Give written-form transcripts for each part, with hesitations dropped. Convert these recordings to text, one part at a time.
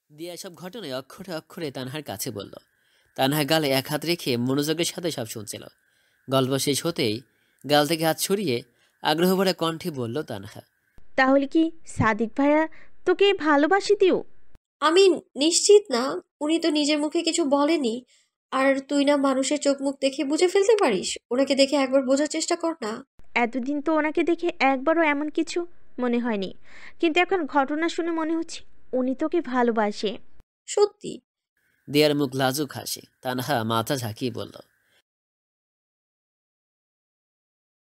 দিয়া সব ঘটনায় অক্ষরে অক্ষরে তানহার কাছে বলল। তানহা গালে এক হাত রেখে মনোযোগের সাথে সব শুনছিল। গল্প শেষ হতেই গাল থেকে হাত ছড়িয়ে আগ্রহ ভরা কণ্ঠে বলল তানহা, তাহলে কি সাদিক ভাইয়া তোকে ভালোবাসি দিও? আমি নিশ্চিত না, উনি তো নিজের মুখে কিছু বলেনি। আর তুই না মানুষের চোখ মুখ দেখে বুঝে ফেলতে পারিস? ওনাকে দেখে একবার বোঝার চেষ্টা কর না। এতদিন তো ওনাকে দেখে একবারও এমন কিছু মনে হয়নি, কিন্তু এখন ঘটনা শুনে মনে হচ্ছে উনি তোকে ভালোবাসে। সত্যি? দিয়ার মুখ লাজুক হাসি। তানহা মাথা ঝাঁকিয়ে বলল,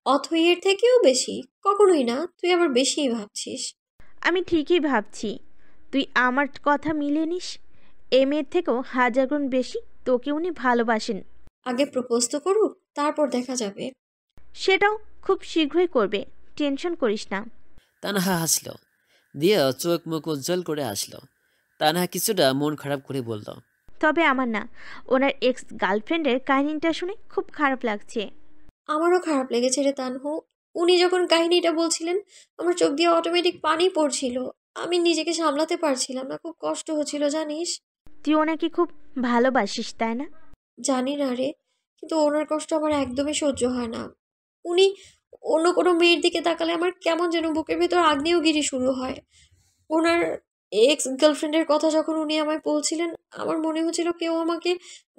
অথইয়ের থেকেও বেশি? কখনোই না, তুই আবার বেশিই ভাবছিস। আমি ঠিকই ভাবছি, তুই আমার কথা মিলিয়ে নিস। এ মেয়ের থেকেও হাজার গুণ বেশি তোকে উনি ভালোবাসেন। আগে প্রপোজ তো করুক, তারপর দেখা যাবে। সেটাও খুব শীঘ্রই করবে, টেনশন করিস না। তানহা হাসল। দিয়া চোখ মুখ উজ্জ্বল করে আসলো। তানহা কিছুটা মন খারাপ করে বলল, তবে আমার না, ওনার এক্স গার্লফ্রেন্ডের কাহিনীটা শুনে খুব খারাপ লাগছে। আমারও খারাপ লেগেছে রে তানহু। উনি যখন কাহিনীটা বলছিলেন, আমার চোখ দিয়ে অটোমেটিক পানি পড়ছিল। আমি নিজেকে সামলাতে পারছিলাম না, খুব কষ্ট হচ্ছিল জানিস। তুই ওনাকে খুব ভালোবাসিস তাই না? জানি না রে, কিন্তু ওনার কষ্ট আমার একদমই সহ্য হয় না। উনি অন্য কোনো মেয়ের দিকে তাকালে আমার কেমন যেন বুকের ভেতর আগ্নেয়গিরি শুরু হয়। ওনার এক্স গার্লফ্রেন্ডের কথা যখন উনি আমায় বলছিলেন, আমার মনে হচ্ছিল কেউ আমাকে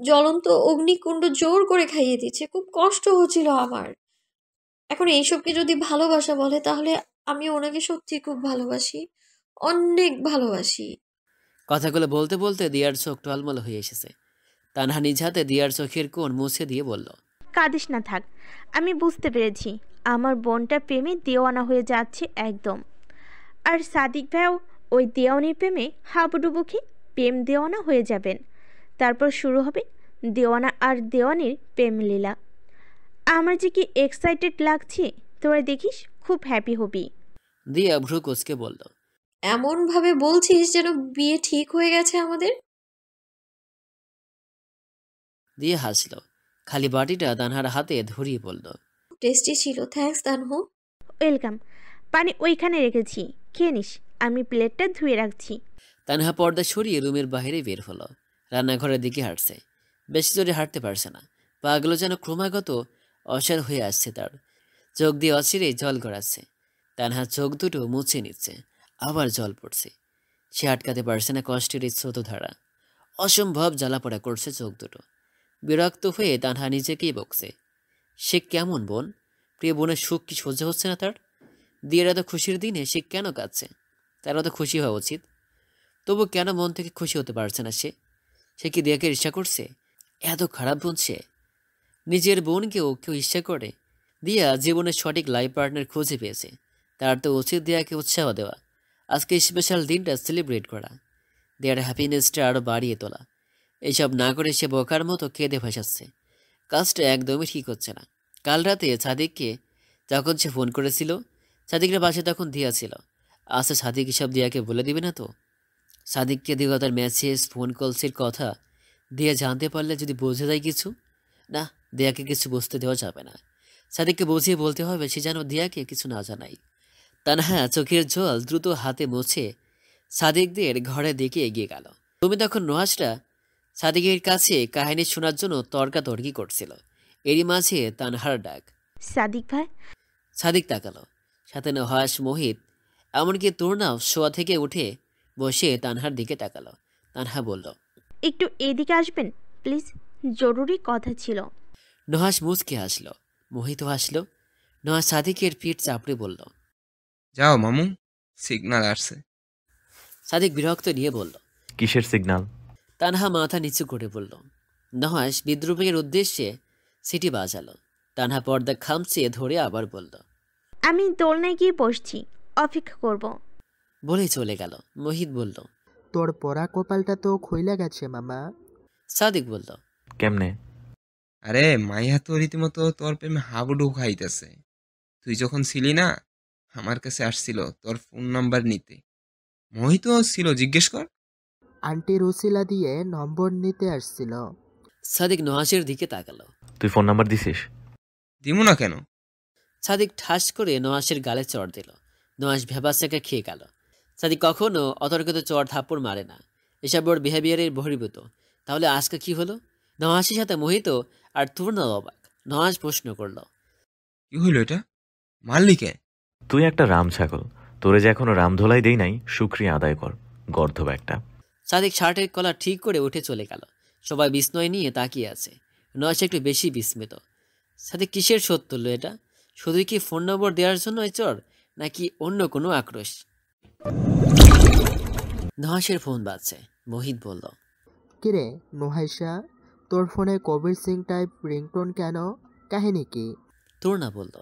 জ্বলন্ত অগ্নিকুণ্ড জোর করে খাইয়ে দিচ্ছে। খুব কষ্ট হচ্ছিল আমার। এখন এইসবকে যদি ভালোবাসা বলে, তাহলে আমি ওনাকে সত্যি খুব ভালোবাসি, অনেক ভালোবাসি। কথাগুলো বলতে বলতে দিয়ার চোখ টলমল হয়ে এসেছে। তানহা নিজ হাতে দিয়ার চোখের কোণ মুছে দিয়ে বলল, কাঁদিস না, থাক। আমি বুঝতে পেরেছি আমার বোনটা প্রেমে দেওয়ানা হয়ে যাচ্ছে একদম। আর সাদিক ভাইও ওই দেওয়ানির প্রেমে হাবুডুবু খেয়ে প্রেম দেওয়ানা হয়ে যাবেন। তারপর শুরু হবে দেওয়ানা আর দেওয়ানির প্রেম লীলা। আমার যে কি এক্সাইটেড লাগছে, তোরা দেখিস খুব হ্যাপি হবি। দিয়া ভ্রু কুচকে বলল, এমন ভাবে বলছিস যেন বিয়ে ঠিক হয়ে গেছে আমাদের। দিয়ে হাসল। খালি বাটিটা তানহার হাতে ধরিয়ে বলল, টেস্টি ছিল, থ্যাঙ্কস তানহু। ওয়েলকাম। পানি ওইখানে রেখেছি, খেয়ে নিস। আমি প্লেটটা ধুয়ে রাখছি। তানহা পর্দা সরিয়ে রুমের বাইরে বের হলো। রান্নাঘরের দিকে হাঁটছে। বেশি জোরে হাঁটতে পারছে না। পাগুলো যেন ক্রমাগত অসাড় হয়ে আসছে তার। চোখ দিয়ে অচিরে জল গড়াচ্ছে। তানহা চোখ দুটো মুছে নিচ্ছে। আবার জল পড়ছে। সে আটকাতে পারছে না কষ্টের এই স্রোতধারা। অসম্ভব জ্বালাপোড়া করছে চোখ দুটো। বিরক্ত হয়ে তানহা নিজেকেই বকছে। সে কেমন বোন? প্রিয় বোনের সুখ কি সহ্য হচ্ছে না তার? দিয়ের এত খুশির দিনে সে কেন কাঁদছে? তার তো খুশি হওয়া উচিত। তবু কেন মন থেকে খুশি হতে পারছে না সে? সে কি দিয়াকে ঈর্ষা করছে? এত খারাপ বোন সে? নিজের বোনকেও কেউ ঈর্ষা করে? দিয়া জীবনের সঠিক লাইফ পার্টনার খুঁজে পেয়েছে। তার তো উচিত দিয়াকে উৎসাহ দেওয়া, আজকে স্পেশাল দিনটা সেলিব্রেট করা, দেয়ার হ্যাপিনেসটা আরও বাড়িয়ে তোলা। এইসব না করে সে বোকার মতো কেঁদে ভাসাচ্ছে। কাজটা একদমই ঠিক হচ্ছে না। কাল রাতে সাদিককে যখন সে ফোন করেছিল, সাদিকের পাশে তখন দিয়া ছিল। আচ্ছা, সাদিক এসব দিয়াকে বলে দিবে না তো? সাদিককে দিবা তার মেসেজ ফোন কলসের কথা দিয়া জানতে পারলে যদি বোঝা যায় কিছু? না, দিয়াকে কিছু বুঝতে দেওয়া যাবে না। সাদিককে বুঝিয়ে বলতে হবে সে যেন দিয়াকে কিছু না জানাই। তানহা চোখের জল দ্রুত হাতে মুছে সাদিকদের ঘরের দিকে এগিয়ে গেল। তুমি তখন নুহাসরা সাদিকের কাছে কাহিনী শোনার জন্য তর্কাতর্কি করছিল। এরই মাঝে তানহার ডাক। সাদিক ভাই। সাদিক তাকালো। সাথে নুহাস, মোহিত, এমনকি তুর্নাও শোয়া থেকে উঠে বসে তানহার দিকে তাকালো। তানহা বলল, একটু এদিকে আসবেন প্লিজ, জরুরি কথা ছিল। নুহাস মুচকে হাসলো। মোহিতও হাসলো। নুহাস সাদিকের পিঠ চাপড়ে বলল, যাও মামু, সিগন্যাল আসছে। সাদিক বিরক্ত নিয়ে বলল, কিসের সিগন্যাল? তানহা মাথা নিচু করে বলল। নুহাস বিদ্রুপের উদ্দেশ্যে সিটি বাজালো। তানহা পর্দা খামচে ধরে আবার বলল, আমি দোলনায় গিয়ে বসছি, অপেক্ষা করব। বলেই চলে গেল। মোহিত বলল, তোর পরা কপালটা তো খইলা গেছে মামা। সাদিক বলল, কেমনে? আরে মাইয়া তো রীতিমতো তোর প্রেমে হাবুডু খাইতেছে। তুই যখন ছিলি না, আমার কাছে আসছিল তোর ফোন নাম্বার নিতে। মোহিত ছিল, জিজ্ঞেস কর। আন্টি রুসিলা দিয়ে নম্বর নিতে আসছিল। সাদিক নুহাসের দিকে তাকালো। তুই ফোন নাম্বার দিছিস? দিমু না কেন? সাদিক ঠাস করে নুহাসের গালে চড় দিল। নওয়াজ ভেবাচাকা খেয়ে গেল। সাদিক কখনো অতর্কিত চর থাপ্পড় মারে না, এসব ওর বিহেভিয়ারের বহির্ভূত। তাহলে আজকে কি হলো? নওয়াজের সাথে মোহিত আর তুর্না অবাক। নওয়াজ প্রশ্ন করল, কি হইল এটা? মারলি কে? তুই একটা রাম ছাগল, তোরে যে এখনো রাম ধোলাই দেই নাই, শুক্রিয়া আদায় কর, গর্ধব একটা। সাদিক শার্টের কলার ঠিক করে উঠে চলে গেল। সবাই বিস্ময় নিয়ে তাকিয়ে আছে। নওয়াজ একটু বেশি বিস্মিত। সাদিক কিসের শোধ তুললো এটা? শুধুই কি ফোন নম্বর দেওয়ার জন্য এই চর, নাকি অন্য কোনো আক্রোশ? নওয়াজের ফোন বাজছে। মোহিত বলল, কিরে নোহাইশা, তোর ফোনে কবির সিং টাইপ রিংটোন কেন? কাহিনী কি? তুর্না বলল,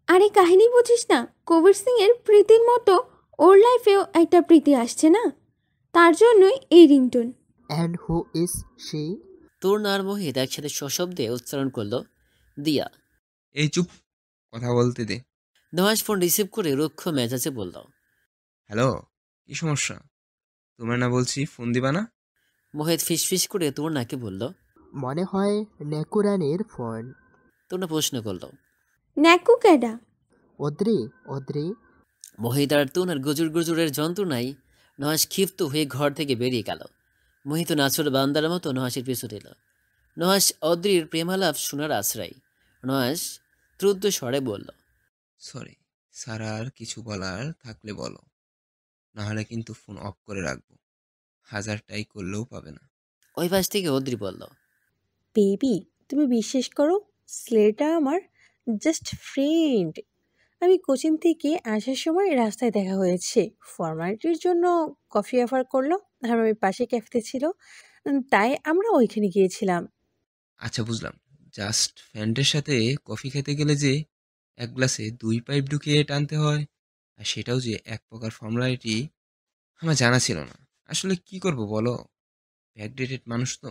আরে কাহিনী বুঝিস না, কবির সিং এর প্রীতির মতো ওর লাইফেও একটা প্রীতি আসছে না, তার জন্যই এই ringtone. And who is she? Turna আর মোহিত একসাথে সশব্দে উচ্চারণ করলো, দিয়া। এই চুপ, কথা বলতে দে। নওয়াজ ফোন রিসিভ করে রুক্ষ মেজাজে বলল, হ্যালো, কি সমস্যা? তোমরা না বলছি ফোন দিবা না? মোহিত ফিসফিস করে তুর্নাকে বলল। মনে হয় নেকুরানির ফোন। তুর্না প্রশ্ন করল, ন্যাকু ক্যাডা? অদ্রি অদ্রি। মোহিত আর তুর্নার গুজুর গুজুরের যন্ত্রণায় নওয়াজ ক্ষিপ্ত হয়ে ঘর থেকে বেরিয়ে গেল। মোহিত নাছর বান্দার মতো নওয়াজের পিছু দিল। নওয়াজ অদ্রির প্রেমালাপ শোনার আশ্রয়। নওয়াজ ত্রুদ্ধ স্বরে বলল, সরি স্যার, আর কিছু বলার থাকলে বলো, নাহলে কিন্তু ফোন অফ করে রাখবো। 1000 ট্রাই করলেও পাবে না। ওই পাশ থেকে অদ্রি বলল, বেবি, তুমি বিশ্বাস করো, স্লেটা আমার জাস্ট ফ্রেন্ড। আমি কোচিং থেকে আসার সময় রাস্তায় দেখা হয়েছে, ফর্মালিটির জন্য কফি অফার করলো, আর আমি পাশে ক্যাফেতে ছিল, তাই আমরা ওইখানে গিয়েছিলাম। আচ্ছা বুঝলাম, জাস্ট ফ্রেন্ডের সাথে কফি খেতে গেলে যে এক গ্লাসে 2 পাইপ ঢুকিয়ে টানতে হয়, আর সেটাও যে এক প্রকার ফর্মালিটি, আমার জানা ছিল না। আসলে কি করব বলো, ব্যাকডেটেড মানুষ তো,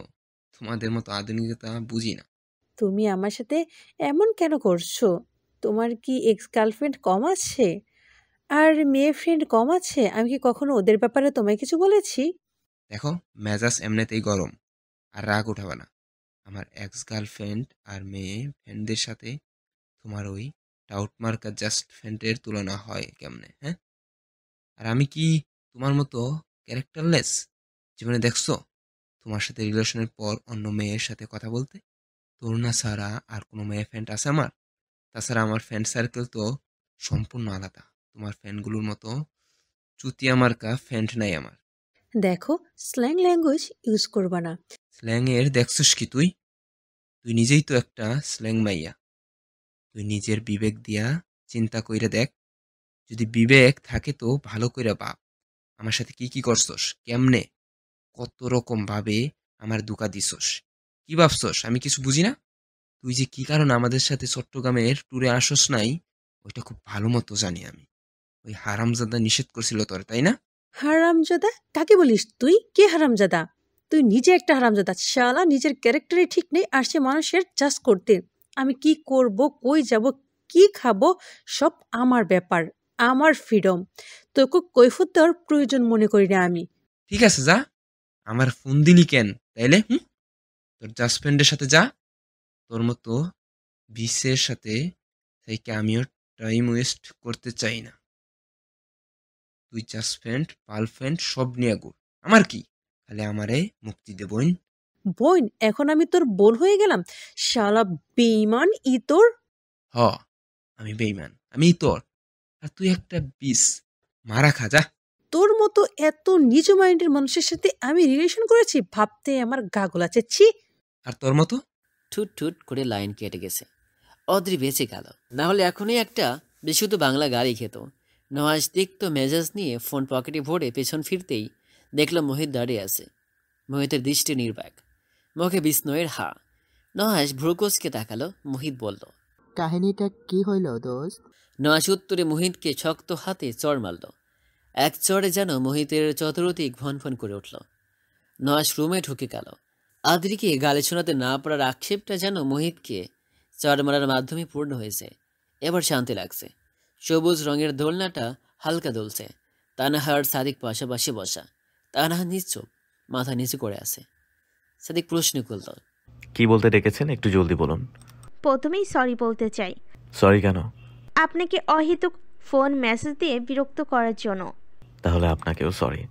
তোমাদের মতো আধুনিকতা বুঝি না। তুমি আমার সাথে এমন কেন করছো? তোমার কি এক্স গার্লফ্রেন্ড কম আছে আর মেয়ে ফ্রেন্ড কম আছে? আমি কি কখনো ওদের ব্যাপারে তোমায় কিছু বলেছি? দেখো, মেজাজ এমনিতেই গরম, আর রাগ উঠাবে না। আমার এক্স গার্লফ্রেন্ড আর মেয়ে ফ্রেন্ডদের সাথে তোমার ওই টাউট মার্কা জাস্ট ফ্রেন্ডের তুলনা হয় কেমনে, হ্যাঁ? আর আমি কি তোমার মতো ক্যারেক্টারলেস? জীবনে দেখছো তোমার সাথে রিলেশনের পর অন্য মেয়ের সাথে কথা বলতে? তরুণা ছাড়া আর কোনো মেয়ে ফ্রেন্ড আছে আমার? তাছাড়া আমার ফ্রেন্ড সার্কেল তো সম্পূর্ণ আলাদা। তোমার ফ্রেন্ডগুলোর মতো চুতিয়া মার্কা ফ্রেন্ড নাই আমার। দেখো, স্ল্যাং ল্যাঙ্গুয়েজ ইউজ করবা না। স্ল্যাংয়ের দেখছস কি তুই? তুই নিজেই তো একটা স্ল্যাং মাইয়া। তুই নিজের বিবেক দিয়া চিন্তা কইরা দেখ, যদি বিবেক থাকে তো ভালো কইরা ভাব, আমার সাথে কি কি করছস, কেমনে কত রকম ভাবে আমার ধোঁকা দিছস। কি ভাবছস আমি কিছু বুঝি না? তুই যে কি কারণে আমাদের সাথে চট্টগ্রামের ট্যুরে আসস নাই, ওইটা খুব ভালো মতো জানি আমি। ওই হারামজাদা নিষেধ করছিল তোর, তাই না? হারামজাদা? কাকে বলিস তুই? কে হারামজাদা? তুই নিজে একটা হারামজাদা শালা, নিজের ক্যারেক্টারে ঠিক নেই আর সে মানুষের জাজ করতে। আমি কি করব, কই যাব, কি খাবো, সব আমার ব্যাপার, আমার ফ্রিডম। তোকে কৈফত দেওয়ার প্রয়োজন মনে করি না আমি। ঠিক আছে যা, আমার ফোন দিলি কেন তাইলে? তোর জাস্টফ্রেন্ডের সাথে যা, তোর মতো বিশের সাথে থেকে আমিও টাইম ওয়েস্ট করতে চাই না। তুই জাস্টফ্রেন্ড পার্লফ্রেন্ড সব নিয়ে গুড়, আমার কি? খালি আমারে মুক্তি দে বোন। বোন? এখন আমি তোর বোন হয়ে গেলাম? শালা বেঈমান ইতর। হ, আমি বেইমান, আমি তোর, আর তুই একটা বিষ। মারা খা যা। তোর মতো এত নিজ মাইন্ডের মানুষের সাথে আমি রিলেশন করেছি ভাবতে আমার গা গোলাচ্ছে। ছি! আর তোর মতো ঠুট ঠুট করে লাইন কেটে গেছে। অদ্রি বেঁচে গেল, না হলে এখনই একটা বিশুদ্ধ বাংলা গাড়ি খেত। নওয়াজ তিক্ত মেজাজ নিয়ে ফোন পকেটে ভরে পেছন ফিরতেই দেখল মোহিত দাঁড়িয়ে আছে। মোহিতের দৃষ্টি নির্বাক, মুখে বিস্ময়ের হা। নওয়াজ ভ্রুকোচকে তাকালো। মোহিত বলল, কাহিনীটা কি হইল দোস্ত? নওয়াজ উত্তরে মোহিতকে শক্ত হাতে চড় মারল। এক চড়ে যেন মোহিতের চতুরতিক ভনফন করে উঠল। নওয়াজ রুমে ঢুকে গেল। আদ্রিকে গালি শোনাতে না পারার আক্ষেপটা যেন মোহিতকে চড় মারার মাধ্যমে পূর্ণ হয়েছে। এবার শান্তি লাগছে। সবুজ রঙের দোলনাটা হালকা দুলছে। তানহা আর সাদিক পাশাপাশি বসা। তানহা নিশ্চুপ, মাথা নিচু করে আছে। সাদিক প্রশ্ন করল, কি বলতে ডেকেছেন, একটু জলদি বলুন। প্রথমেই সরি বলতে চাই। সরি কেন? আপনাকে অহেতুক ফোন মেসেজ দিয়ে বিরক্ত করার জন্য। তাহলে আপনাকেও সরি,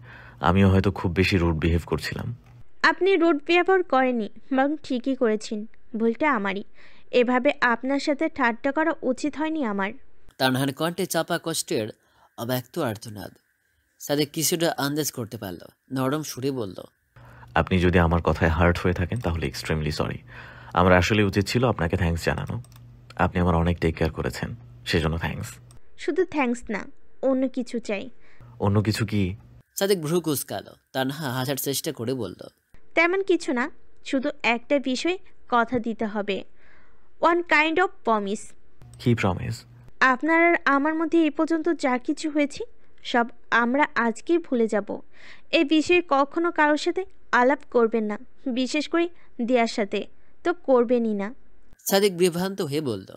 আমিও হয়তো খুব বেশি রুড বিহেভ করছিলাম। আপনি রুড ব্যবহার করেননি, বরং ঠিকই করেছেন। ভুলটা আমারই। এভাবে আপনার সাথে ঠাট্টা করা উচিত হয়নি আমার। তানহার কণ্ঠে চাপা কষ্টের অব্যক্ত আর্তনাদ। সাদিক কিছুটা আন্দাজ করতে পারল, নরম সুরে বলল, আপনি যদি আমার কথায় হার্ট হয়ে থাকেন তাহলে এক্সট্রিমলি সরি। আমার আসলে উচিত ছিল আপনাকে থ্যাঙ্কস জানানো। আপনি আমার অনেক টেক কেয়ার করেছেন, সেজন্য থ্যাঙ্কস। শুধু থ্যাঙ্কস না, অন্য কিছু চাই। অন্য কিছু কি? সাদিক ভ্রু কুঁচকাল। তানহা হাসার চেষ্টা করে বলল, তেমন কিছু না, শুধু একটা বিষয়ে কথা দিতে হবে। One kind of promise. কি প্রমিস? আপনার আর আমার মধ্যে এই পর্যন্ত যা কিছু হয়েছে সব আমরা আজকেই ভুলে যাব। এই বিষয়ে কখনো কারোর সাথে আলাপ করবেন না, বিশেষ করে দিয়ার সাথে তো করবেনই না। সাদিক বিভ্রান্ত হয়ে বলল,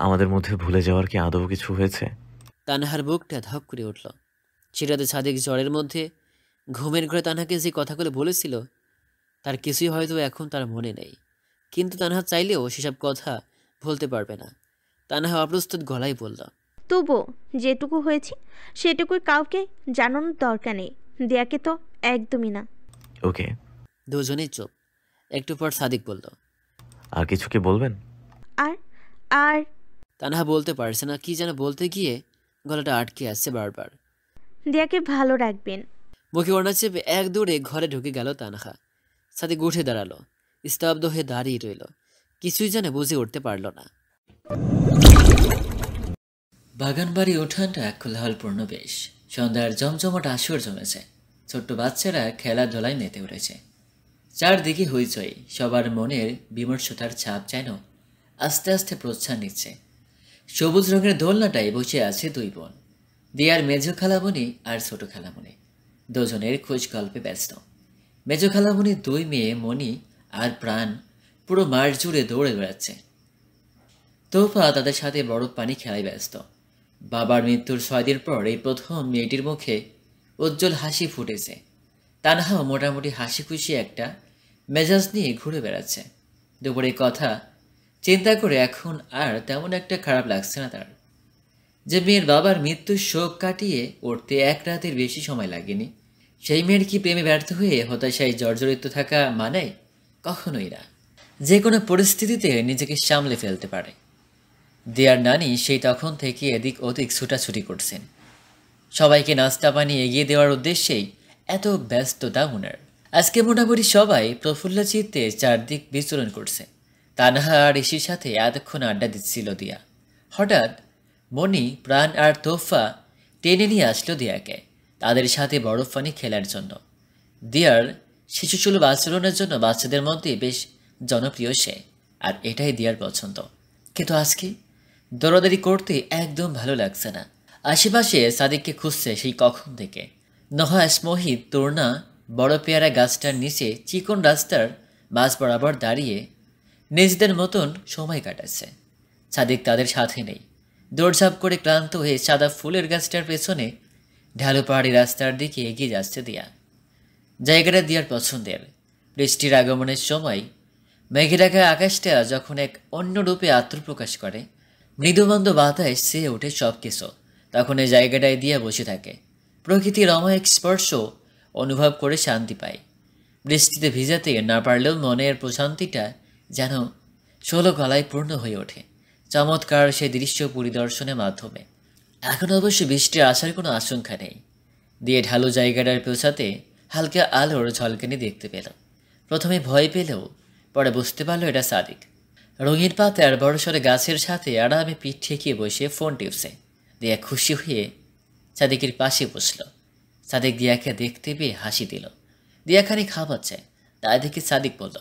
আমাদের মধ্যে ভুলে যাওয়ার কি আদৌ কিছু হয়েছে? তানহার বুকটা ধক করে উঠল। সেটাতে সাদিক জ্বরের মধ্যে ঘুমের ঘরে তানহাকে যে কথাগুলো বলেছিল তার কিছুই হয়তো এখন তার মনে নেই, কিন্তু তানহা চাইলেও সেসব কথা ভুলতে পারবে না। তানহা অপ্রস্তুত গলায় বলল, তবুও যেটুকু হয়েছে সেটুকুই কাউকে জানানোর দরকার নেই। দিয়াকে তো একদমই না। ওকে। দুজনেই চুপ। একটু পর সাদিক বলল, আর কিছু কি বলবেন? আর আর তানহা বলতে পারছে না, কি যেন বলতে গিয়ে গলাটা আটকে আসছে বারবার। দিয়াকে ভালো রাখবেন। মুখে ওড়না চেপে এক দৌড়ে ঘরে ঢুকে গেল তানহা। সাদিক উঠে দাঁড়ালো, স্তব্ধ হয়ে দাঁড়িয়ে রইল, কিছুই যেন বুঝে উঠতে পারল না। বাগানবাড়ি উঠানটা কোলাহলপূর্ণ বেশ। সন্ধ্যার জমজমাট আসর জমেছে। ছোট্ট বাচ্চারা খেলাধুলায় মেতে উঠেছে। চারদিকে হইচই, সবার মনের বিমর্ষতার ছাপ যেন আস্তে আস্তে প্রচ্ছন্ন নিচ্ছে। সবুজ রঙের দোলনাটায় বসে আছে দুই বোন, দিয়ার মেজ খালামণি আর ছোট খালামণি। দুজনের খোঁজ গল্পে ব্যস্ত। মেজ খালামণির দুই মেয়ে মণি আর প্রাণ পুরো মাঠ জুড়ে দৌড়ে বেড়াচ্ছে। তোফা তাদের সাথে বরফ পানি খেলায় ব্যস্ত। বাবার মৃত্যুর 6 দিন পর এই প্রথম মেয়েটির মুখে উজ্জ্বল হাসি ফুটেছে। তানহাও মোটামুটি হাসি খুশি একটা মেজাজ নিয়ে ঘুরে বেড়াচ্ছে। দুপুরের কথা চিন্তা করে এখন আর তেমন একটা খারাপ লাগছে না তার। যে মেয়ের বাবার মৃত্যুর শোক কাটিয়ে উঠতে এক রাতের বেশি সময় লাগেনি, সেই মেয়ের কি প্রেমে ব্যর্থ হয়ে হতাশায় জর্জরিত থাকা মানে? কখনোই না। যে কোনো পরিস্থিতিতে নিজেকে সামলে ফেলতে পারে। দিয়ার নানি সেই তখন থেকে এদিক ওদিক ছুটাছুটি করছেন। সবাইকে নাস্তা পানি এগিয়ে দেওয়ার উদ্দেশ্যেই এত ব্যস্ততা ওনার। আজকে মোটামুটি সবাই প্রফুল্ল চিত্তে চারদিক বিচরণ করছে। তানহা আর ঋষির সাথে এতক্ষণ আড্ডা দিচ্ছিল দিয়া। হঠাৎ মণি, প্রাণ আর তোফা টেনে নিয়ে আসলো দিয়াকে তাদের সাথে বরফ পানি খেলার জন্য। দিয়ার শিশুসুলভ আচরণের জন্য বাচ্চাদের মধ্যে বেশ জনপ্রিয় সে, আর এটাই দিয়ার পছন্দ। কিন্তু আজকে দৌড়াদৌড়ি করতে একদম ভালো লাগছে না। আশেপাশে সাদিককে খুঁজছে সেই কখন থেকে। নহাস, মোহিত, তরুণা বড় পেয়ারা গাছটার নিচে চিকন রাস্তার মাঝ বরাবর দাঁড়িয়ে নিজেদের মতন সময় কাটাচ্ছে। সাদিক তাদের সাথে নেই। দৌড়ঝাঁপ করে ক্লান্ত হয়ে সাদা ফুলের গাছটার পেছনে ঢালু পাহাড়ি রাস্তার দিকে এগিয়ে যাচ্ছে দিয়া। জায়গাটা দিয়ার পছন্দের। বৃষ্টির আগমনের সময় মেঘে ঢাকা আকাশটা যখন এক অন্য রূপে আত্মপ্রকাশ করে, মৃদুমন্দ বাতাস চেয়ে ওঠে সব কিছু, তখন এই জায়গাটায় দিয়া বসে থাকে। প্রকৃতির অমায়িক স্পর্শ অনুভব করে শান্তি পায়। বৃষ্টিতে ভিজাতে না পারলেও মনের প্রশান্তিটা যেন 16 গলায় পূর্ণ হয়ে ওঠে চমৎকার সেই দৃশ্য পরিদর্শনের মাধ্যমে। এখন অবশ্য বৃষ্টির আসার কোনো আশঙ্কা নেই। দিয়ে ঢালু জায়গাটার পৌঁছাতে হালকা আলোর ঝলকানি দেখতে পেল। প্রথমে ভয় পেলেও পরে বুঝতে পারলো এটা সাদিক। রঙিন পাতার বড়সড় গাছের সাথে আরামে পিঠ ঠেকিয়ে বসে ফোন টিপছে। দিয়া খুশি হয়ে সাদিকের পাশে বসল। সাদিক দিয়াকে দেখতে পেয়ে হাসি দিল। দিয়া খানিক হাঁপাচ্ছে, তাই দেখে সাদিক বলল,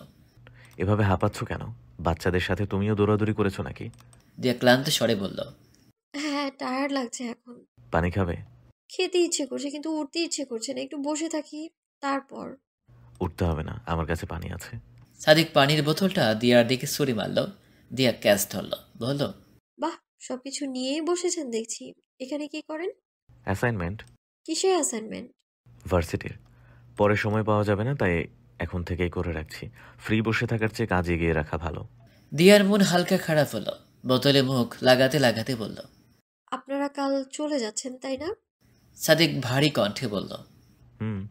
এভাবে হাঁপাচ্ছ কেন? বাচ্চাদের সাথে তুমিও দৌড়াদৌড়ি করেছো নাকি? দিয়া ক্লান্ত স্বরে বলল, হ্যাঁ, টায়ার্ড লাগছে এখন। পানি খাবে? খেতে ইচ্ছে করছে কিন্তু উঠতে ইচ্ছে করছে না। একটু বসে থাকি তারপর। উঠতে হবে না, আমার কাছে পানি আছে। সাদিক পানির বোতলটা দিয়ার দিকে ছুরি মারল। দিয়া ক্যাচ ধরল, বলল, বাহ, সবকিছু নিয়েই বসেছেন দেখছি। এখানে কি করেন? অ্যাসাইনমেন্ট। কিসের অ্যাসাইনমেন্ট? ভার্সিটির। পরে সময় পাওয়া যাবে না, তাই এখন থেকেই করে রাখছি। ফ্রি বসে থাকার চেয়ে কাজে এগিয়ে রাখা ভালো। দিয়ার মন হালকা খারাপ হলো। বোতলে মুখ লাগাতে লাগাতে বলল, আপনারা কাল চলে যাচ্ছেন তাই না? সাদিক ভারী কণ্ঠে বলল। হুম।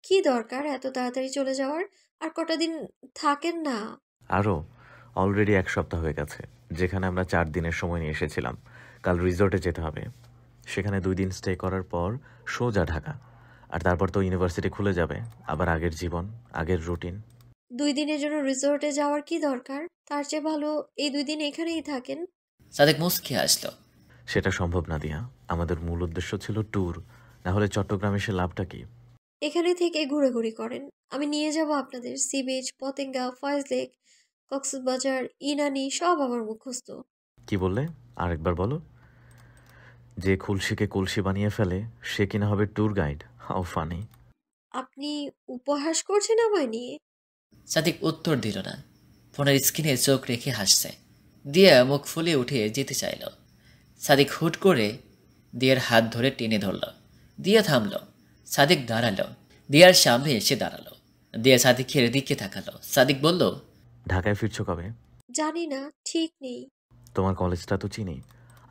কি দরকার এত তাড়াতাড়ি চলে যাওয়ার? আর কটা দিন থাকেন না। আরও অলরেডি 1 সপ্তাহ হয়ে গেছে, যেখানে আমরা 4 দিনের সময় নিয়ে এসেছিলাম। কাল রিসর্টে যেতে হবে, সেখানে 2 দিন স্টে করার পর সোজা ঢাকা। আর তারপর তো ইউনিভার্সিটি খুলে যাবে, আবার আগের জীবন, আগের রুটিন। 2 দিনের জন্য রিসোর্টে যাওয়ার কি দরকার? তার চেয়ে ভালো এই 2 দিন এখানেই থাকেন। সাদিক মুচকি হাসল। সেটা সম্ভব না দিয়া, আমাদের মূল উদ্দেশ্য ছিল ট্যুর, না হলে চট্টগ্রামে এসে লাভটা কি? এখানে থেকে ঘোরাঘুরি করেন, আমি নিয়ে যাব আপনাদের। Sea beach, Patenga, Foy's lake, Cox's Bazar, Inani সব আমার মুখস্থ। কি বললে? আরেকবার বলো। যে খুলশিকে কলসি বানিয়ে ফেলে সে কিনা হবে ট্যুর গাইড? How funny. আপনি উপহাস করছেন আমায় নিয়ে? সাদিক উত্তর দিল না, ফোনের স্ক্রিনে চোখ রেখে হাসছে। দিয়া মুখ ফুলে উঠে যেতে চাইল। সাদিক হুট করে দিয়ার হাত ধরে টেনে ধরল। দিয়া থামল। সাদিক দাঁড়ালো। দিয়ার সামনে এসে দাঁড়ালো। দিয়া সাদিকের দিকে তাকালো। সাদিক বলল, ঢাকায় ফিরছো কবে? জানি না, ঠিক নেই। তোমার কলেজটা তো চিনি,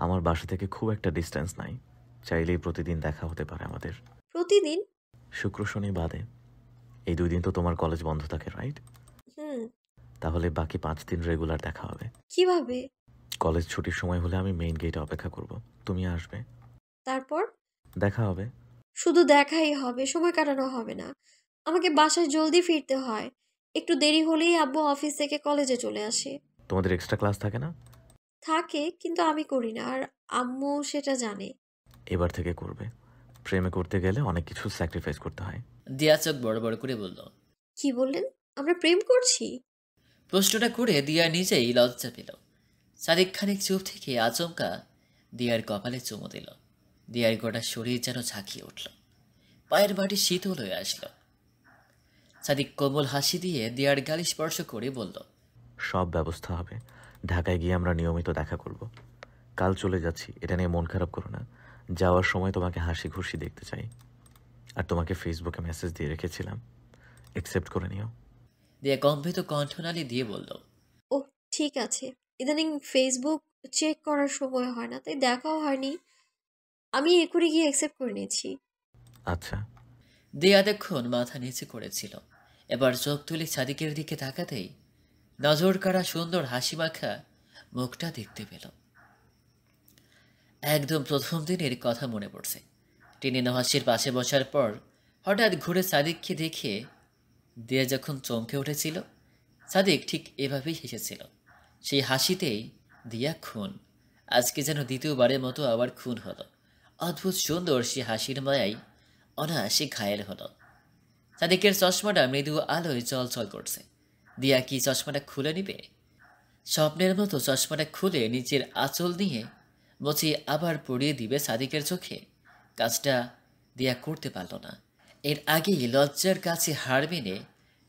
আমার বাসা থেকে খুব একটা ডিস্টেন্স নাই, চাইলেই প্রতিদিন দেখা হতে পারে আমাদের। প্রতিদিন? শুক্র শনি বাদে। এই 2 দিন তো তোমার কলেজ বন্ধ থাকে, রাইট? হুম। তাহলে বাকি 5 দিন রেগুলার দেখা হবে। কিভাবে? কলেজ ছুটির সময় হলে আমি মেইন গেটে অপেক্ষা করব, তুমি আসবে, তারপর? দেখা হবে। শুধু দেখাই হবে, সময় কাটানো হবে না। আমাকে বাসায় জলদি ফিরতে হয়। একটু দেরি হলেই আব্বু অফিস থেকে কলেজে চলে আসে। তোমাদের এক্সট্রা ক্লাস থাকে না? থাকে, কিন্তু আমি করি না, আর আম্মু সেটা জানে। এবার থেকে করবে। প্রেমে করতে গেলে অনেক কিছু স্যাক্রিফাইস করতে হয়। দিয়া চোখ বড় বড় করে বলল। কি বললেন? আমরা প্রেম করছি? প্রশ্নটা করে দিয়া নিজেই লজ্জা পেল। সাদিক খানিক চুপ থেকে আচমকা দিয়ার কপালে চুমু দিল। দিয়ার গোটা শরীর যেন ঝাঁকিয়ে উঠল। পায়ের মাটি শীতল হয়ে আসলো। সাদিক কোমল হাসি দিয়ে দিয়ার গালি স্পর্শ করে বলল, সব ব্যবস্থা হবে, ঢাকায় গিয়ে আমরা নিয়মিত দেখা করব। কাল চলে যাচ্ছি, এটা নিয়ে মন খারাপ করো না। যাওয়ার সময় তোমাকে হাসি খুশি দেখতে চাই। আর তোমাকে ফেসবুকে মেসেজ দিয়ে রেখেছিলাম, অ্যাকসেপ্ট করে নিও। দিয়া কম্পিত কণ্ঠনালী দিয়ে বলল, ও ঠিক আছে। ইদানিং ফেসবুক চেক করার সময় হয় না, তাই দেখাও হয়নি। আমি এখনই গিয়ে অ্যাকসেপ্ট করে নিয়েছি। আচ্ছা। দিয়া এতক্ষণ মাথা নিচে করেছিল। এবার চোখ তুলে সাদিকের দিকে তাকাতেই নজর কাড়া সুন্দর হাসি মাখা মুখটা দেখতে পেল। একদম প্রথম দিনের কথা মনে পড়ছে। টেনে নহাসির পাশে বসার পর হঠাৎ ঘুরে সাদিককে দেখে দিয়া যখন চমকে উঠেছিল, সাদিক ঠিক এভাবেই হেসেছিল। সেই হাসিতেই দিয়া খুন। আজকে যেন দ্বিতীয়বারের মতো আবার খুন হলো। অদ্ভুত সুন্দর সে হাসির মায়ায় অনায়াসে ঘায়েল হলো। সাদিকের চশমাটা মৃদু আলোয় চলচল করছে। দিয়া কি চশমাটা খুলে নিবে? স্বপ্নের মতো চশমাটা খুলে নিচের আঁচল নিয়ে মুছিয়ে আবার পরিয়ে দিবে সাদিকের চোখে। কাজটা দিয়া করতে পারল না। এর আগেই লজ্জার কাছে হার মেনে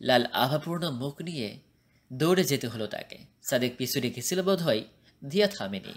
লাল আভাপূর্ণ মুখ নিয়ে দৌড়ে যেতে হলো তাকে। সাদিক পিছু রেখেছিল বোধ হয়, দিয়া থামেনি।